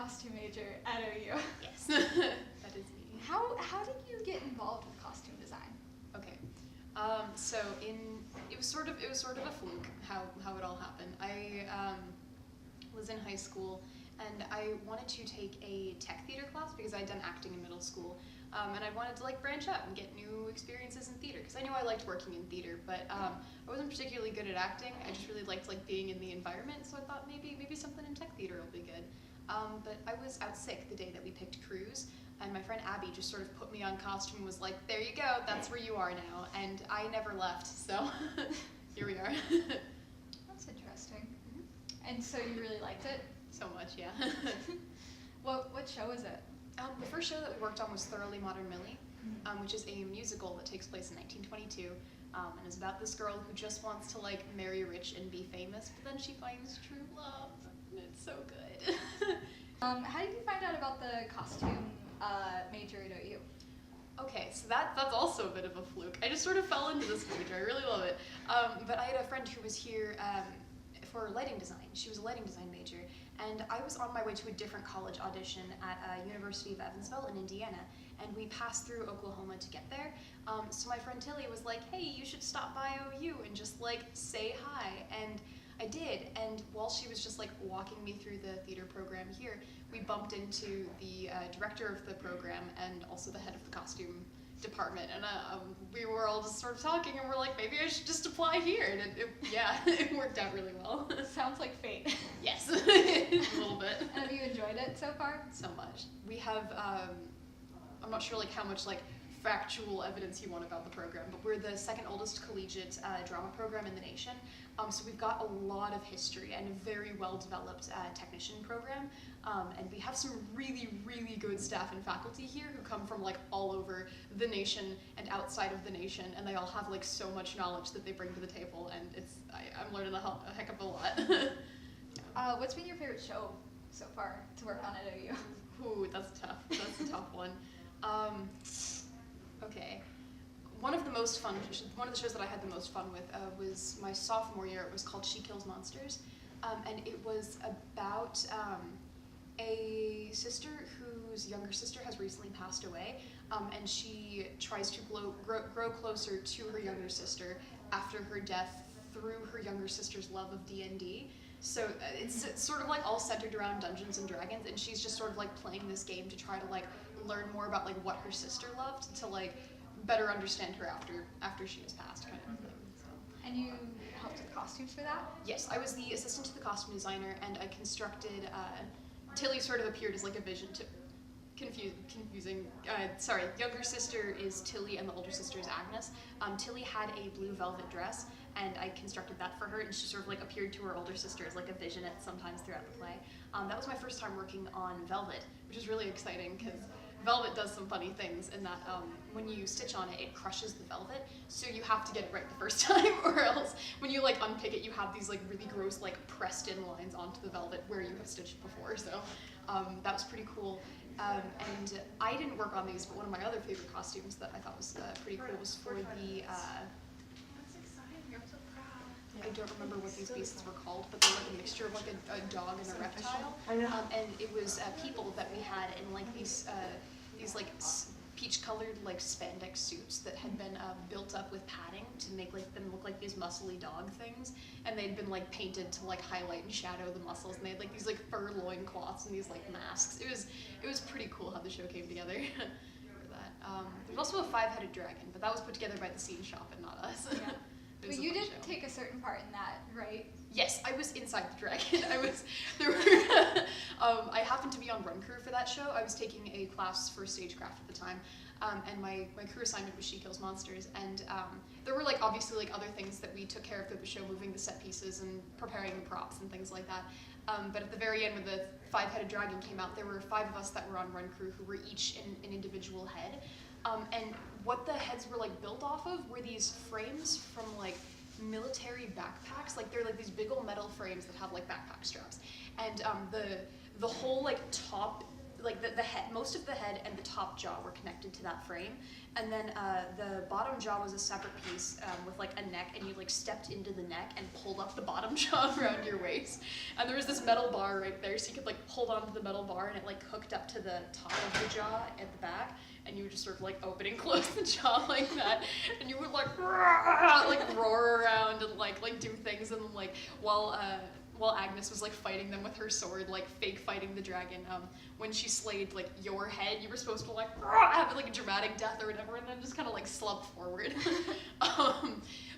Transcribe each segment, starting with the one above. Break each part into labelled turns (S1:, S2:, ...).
S1: costume major at OU.
S2: Yes, that is me.
S1: How did you get involved with costume design?
S2: Okay, so it was sort of a fluke how it all happened. I was in high school and I wanted to take a tech theater class because I'd done acting in middle school, and I wanted to like branch out and get new experiences in theater because I knew I liked working in theater, but I wasn't particularly good at acting. I just really liked like being in the environment, so I thought maybe something in tech theater will be good. But I was out sick the day that we picked crews, and my friend Abby just sort of put me on costume and was like, there you go, that's where you are now, and I never left, so here we are.
S1: That's interesting. And so you really liked it?
S2: So much, yeah.
S1: What show is it?
S2: The first show that we worked on was Thoroughly Modern Millie, which is a musical that takes place in 1922, and is about this girl who just wants to like marry rich and be famous, but then she finds true love, and it's so good.
S1: How did you find out about the costume major at OU?
S2: Okay, so that's also a bit of a fluke. I just sort of fell into this major. I really love it. But I had a friend who was here for lighting design. She was a lighting design major, and I was on my way to a different college audition at University of Evansville in Indiana, and we passed through Oklahoma to get there. So my friend Tilly was like, hey, you should stop by OU and just like say hi. And I did, and while she was just like walking me through the theater program here, we bumped into the director of the program and also the head of the costume department, and we were all just sort of talking, and we're like, maybe I should just apply here, and it worked out really well.
S1: Sounds like fate.
S2: Yes, a little bit.
S1: And have you enjoyed it so far?
S2: So much. We have, I'm not sure like how much like factual evidence you want about the program, but we're the second oldest collegiate drama program in the nation. So we've got a lot of history and a very well developed technician program. And we have some really, really good staff and faculty here who come from like all over the nation and outside of the nation, and they all have like so much knowledge that they bring to the table, and I'm learning a heck of a lot.
S1: What's been your favorite show so far to work on at OU?
S2: Ooh, that's tough. That's a tough one. Okay. One of the shows that I had the most fun with was my sophomore year. It was called She Kills Monsters, and it was about a sister whose younger sister has recently passed away, and she tries to grow closer to her younger sister after her death through her younger sister's love of D&D. So it's sort of like all centered around Dungeons and Dragons, and she's just sort of like playing this game to try to like learn more about like what her sister loved, to like better understand her after she was passed, kind of thing. So.
S1: And you helped with costumes for that?
S2: Yes, I was the assistant to the costume designer, and I constructed. Tilly sort of appeared as like a vision to confusing. Sorry, younger sister is Tilly, and the older sister is Agnes. Tilly had a blue velvet dress, and I constructed that for her, and she sort of like appeared to her older sister as like a vision at sometimes throughout the play. That was my first time working on velvet, which is really exciting because velvet does some funny things in that when you stitch on it, it crushes the velvet, so you have to get it right the first time, or else when you like unpick it, you have these like really gross like pressed in lines onto the velvet where you have stitched before, so that was pretty cool. And I didn't work on these, but one of my other favorite costumes that I thought was pretty cool was for the
S3: That's exciting. I'm so proud.
S2: I don't remember what these beasts were called, but they're like a mixture of like a dog and a reptile.
S3: I know.
S2: And it was people that we had in like these like peach-colored like spandex suits that had been built up with padding to make like them look like these muscly dog things, and they'd been like painted to like highlight and shadow the muscles, and they had like these like fur loincloths and these like masks. It was pretty cool how the show came together for that. There's also a 5-headed dragon, but that was put together by the scene shop and not us.
S1: Yeah. But you did take a certain part in that, right?
S2: Yes, I was inside the dragon. I happened to be on run crew for that show. I was taking a class for stagecraft at the time, and my crew assignment was She Kills Monsters, and there were like obviously like other things that we took care of through the show, moving the set pieces and preparing the props and things like that. But at the very end, when the 5-headed dragon came out, there were 5 of us that were on run crew who were each in an individual head. And what the heads were like built off of were these frames from like military backpacks. Like they're like these big old metal frames that have like backpack straps, and the whole like top like the head, most of the head and the top jaw were connected to that frame, and then the bottom jaw was a separate piece with like a neck, and you like stepped into the neck and pulled up the bottom jaw around your waist, and there was this metal bar right there, so you could like hold onto the metal bar, and it like hooked up to the top of the jaw at the back, and you would just sort of like open and close the jaw like that, and you would like roar around and like do things, and like while Agnes was like fighting them with her sword, like fake fighting the dragon, when she slayed like your head, you were supposed to like have like a dramatic death or whatever, and then just kind of like slump forward.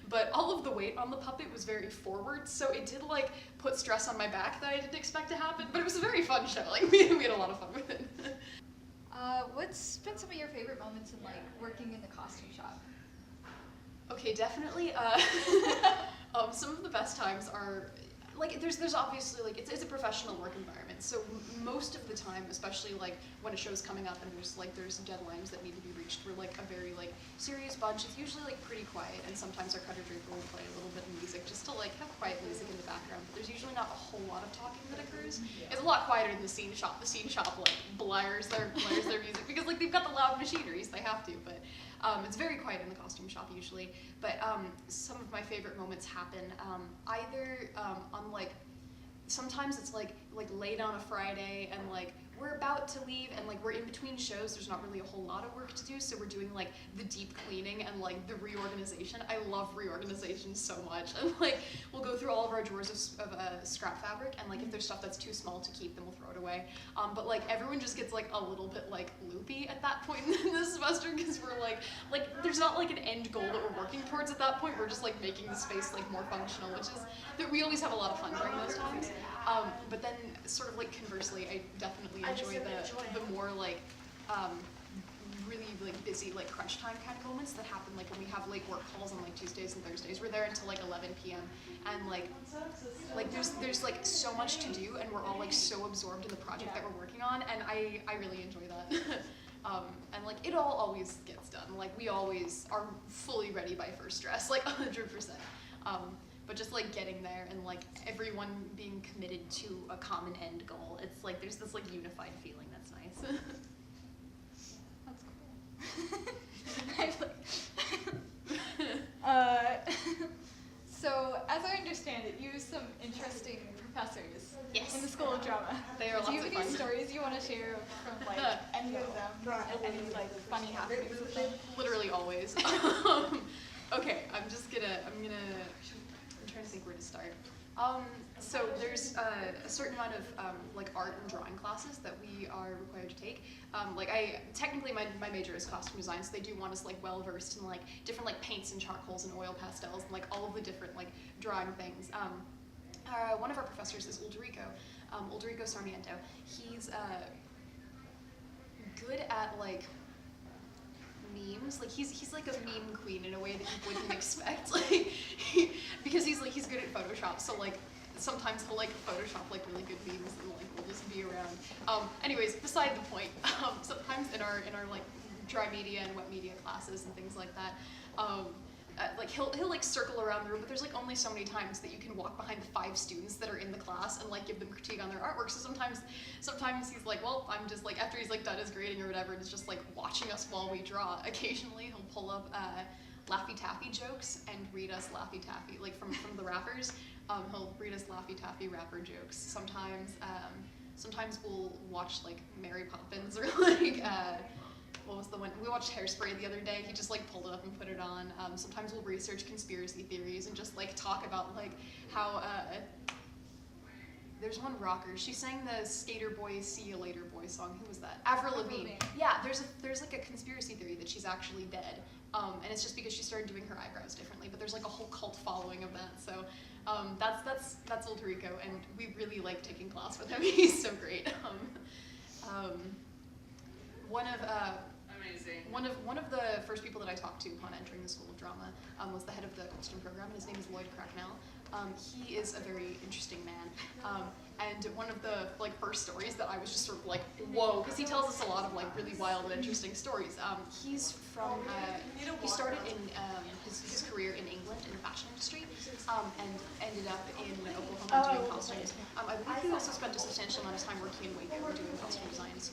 S2: But all of the weight on the puppet was very forward, so it did like put stress on my back that I didn't expect to happen. But it was a very fun show. Like we had a lot of fun with it.
S1: What's been some of your favorite moments in like working in the costume shop?
S2: Okay, definitely. Some of the best times are like there's obviously like it's a professional work environment, so most of the time, especially like when a show's coming up and there's deadlines that need to be reached, we're like a very like serious bunch. It's usually like pretty quiet, and sometimes our cutter draper will play a little bit of music just to like have quiet music in the background. But there's usually not a whole lot of talking that occurs. It's a lot quieter than the scene shop. The scene shop like blares their music because like they've got the loud machinery, so they have to. But it's very quiet in the costume shop usually. But some of my favorite moments happen either on like, sometimes it's like late on a Friday and like we're about to leave and like we're in between shows, there's not really a whole lot of work to do, so we're doing like the deep cleaning and like the reorganization. I love reorganization so much, and like we'll go through all of our drawers of scrap fabric, and like if there's stuff that's too small to keep, then we'll throw it away. But like everyone just gets like a little bit like loopy at that point in the semester, because we're like there's not like an end goal that we're working towards at that point. We're just like making the space like more functional, which is that we always have a lot of fun during those times. But then sort of like conversely, I definitely enjoy the more like really like busy like crunch time kind of moments that happen like when we have late work calls on like Tuesdays and Thursdays. We're there until like 11 p.m. and like there's like so much to do, and we're all like so absorbed in the project that we're working on, and I really enjoy that. And like it all always gets done. Like we always are fully ready by first dress, like 100%. But just like getting there and like everyone being committed to a common end goal, it's like there's this like unified feeling that's nice.
S1: That's cool. So as I understand it, you have some interesting professors in the School of Drama.
S2: They are lots of fun.
S1: Do you have any stories you want to share from like any of them? Any like funny happenings with them?
S2: Literally always. Okay, I'm trying to think where to start. So there's a certain amount of like art and drawing classes that we are required to take. Technically my major is costume design, so they do want us like well versed in like different like paints and charcoals and oil pastels and like all of the different like drawing things. One of our professors is Ulderico Sarmiento. He's good at like memes. Like he's like a meme queen in a way that you wouldn't expect, like because he's good at Photoshop, so like sometimes he'll like Photoshop like really good memes and like we'll just be around. Anyways, beside the point, sometimes in our like dry media and wet media classes and things like that, like he'll like circle around the room, but there's like only so many times that you can walk behind the 5 students that are in the class and like give them critique on their artwork. So sometimes he's like, well, I'm just like, after he's like done his grading or whatever, and is just like watching us while we draw. Occasionally he'll pull up Laffy Taffy jokes and read us Laffy Taffy, like from the rappers. He'll read us Laffy Taffy rapper jokes. Sometimes we'll watch like Mary Poppins or like what was the one? We watched Hairspray the other day. He just like pulled it up and put it on. Sometimes we'll research conspiracy theories and just like talk about like how there's one rocker. She sang the Skater Boy, See You Later Boy song. Who was that? Avril Lavigne. Yeah, there's like a conspiracy theory that she's actually dead. And it's just because she started doing her eyebrows differently. But there's like a whole cult following of that. So that's Ulderico, and we really like taking class with him. He's so great. One of the first people that I talked to upon entering the School of Drama was the head of the costume program, and his name is Lloyd Cracknell. He is a very interesting man, And one of the like first stories that I was just sort of like, whoa, because he tells us a lot of like really wild and interesting stories. He's from, he started in his career in England in the fashion industry, and ended up in Oklahoma doing costumes. I believe he also spent a substantial amount of time working in Waco doing costume designs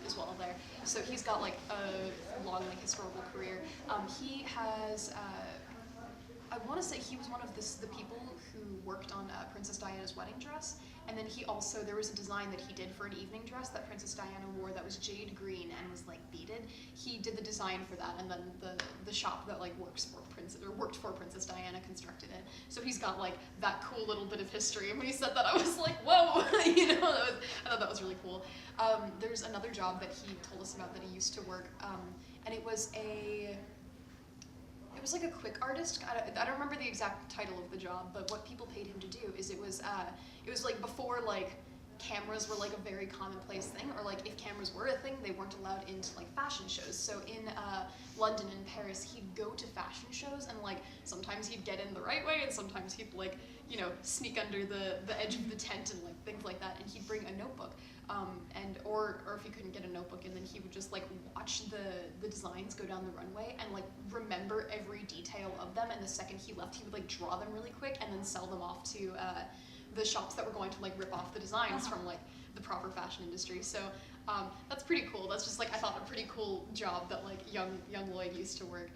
S2: as well there. So he's got like a long like historical career. He has. I want to say he was one of the people who worked on Princess Diana's wedding dress, and then there was a design that he did for an evening dress that Princess Diana wore that was jade green and was like beaded. He did the design for that, and then the shop that like worked for Princess Diana constructed it. So he's got like that cool little bit of history. And when he said that, I was like, whoa, I thought that was really cool. There's another job that he told us about that he used to work, and it was like a quick artist. I don't remember the exact title of the job, but what people paid him to do is it was like before like cameras were like a very commonplace thing, or like if cameras were a thing, they weren't allowed into like fashion shows. So in London and Paris, he'd go to fashion shows, and like sometimes he'd get in the right way, and sometimes he'd like sneak under the edge of the tent and like things like that, and he'd bring a notebook. Or if he couldn't get a notebook, and then he would just like watch the designs go down the runway and like remember every detail of them, and the second he left, he would like draw them really quick and then sell them off to the shops that were going to like rip off the designs from like the proper fashion industry. So that's pretty cool. That's just like, I thought, a pretty cool job that like young Lloyd used to work.